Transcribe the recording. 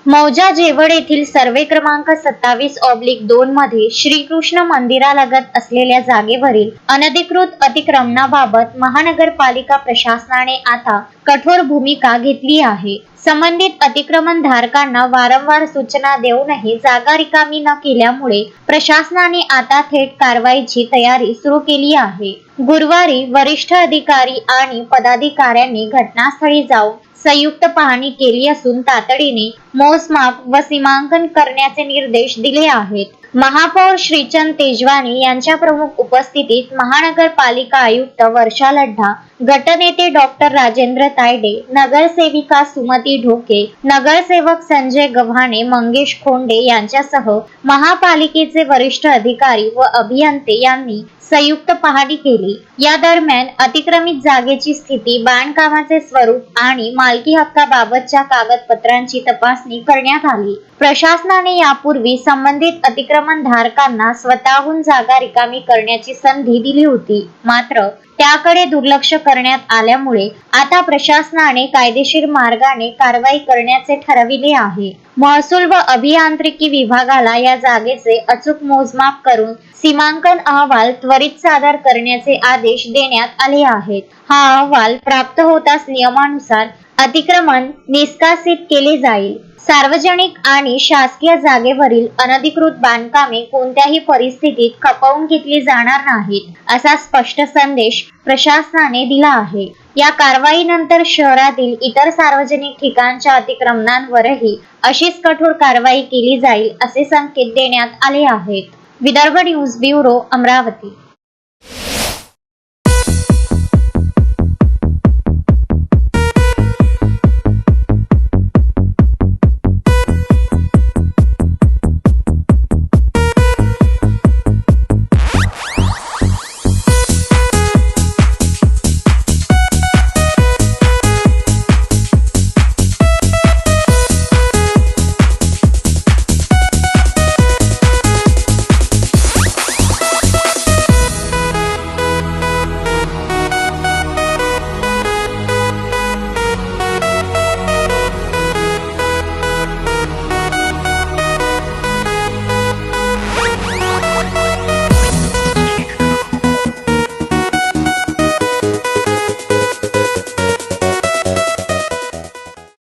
मौजा जेवड येथील सर्वे क्रमांक 27/2 मध्ये श्रीकृष्ण मंदिरालगत असलेल्या जागेवरील अनधिकृत अतिक्रमणाबाबत महानगरपालिका प्रशासनाने आता कठोर भूमिका घेतली आहे। संबंधित अतिक्रमण धारकांना वारंवार सूचना देऊनही जागा रिकामी न केल्यामुळे प्रशासनाने आता थेट कारवाईची तयारी सुरू केली आहे। गुरुवारी वरिष्ठ अधिकारी आणि पदाधिकाऱ्यांनी घटनास्थळी जाऊन संयुक्त पाहणी केली असून तातडीने मोजमाप व सीमांकन करण्याचे निर्देश दिले आहेत। महापौर श्रीचंद तेजवानी यांच्या प्रमुख उपस्थितीत महानगरपालिका आयुक्त वर्षा लढ्ढा, गटनेते डॉक्टर राजेंद्र तायडे, नगरसेविका सुमती ढोके, नगरसेवक संजय गव्हाणे, मंगेश खोंडे यांच्यासह महापालिकेचे वरिष्ठ अधिकारी व अभियंते यांनी संयुक्त पाहणी केली। या दरम्यान अतिक्रमित जागेची स्थिती, बांधकामाचे स्वरूप आणि मालकी हक्काबाबतच्या कागदपत्रांची तपासणी करण्यात आली। प्रशासनाने यापूर्वी संबंधित अतिक्रमण धारकांना स्वतःहून जागा रिकामी करण्याची संधी दिली होती, मात्र त्याकडे दुर्लक्ष करण्यात आल्यामुळे आता प्रशासनाने कायदेशीर मार्गाने कारवाई करण्याचे ठरविले आहे। महसूल व अभियांत्रिकी विभागाला या जागेचे अचूक मोजमाप करून सीमांकन अहवाल त्वरित सादर करण्याचे आदेश देण्यात आले आहेत। हा अहवाल प्राप्त होताच नियमानुसार अतिक्रमण निष्कासित केले जाईल। सार्वजनिक आणि शासकीय जागेवरील अनधिकृत बांधकामे कोणत्याही परिस्थितीत खपवून घेतली जाणार नाहीत, असा स्पष्ट संदेश प्रशासनाने दिला आहे। या कारवाईनंतर शहरातील इतर सार्वजनिक ठिकाणच्या अतिक्रमणांवरही अशीच कठोर कारवाई केली जाईल, असे संकेत देण्यात आले आहेत। Vidarbha news bureau, Amravati.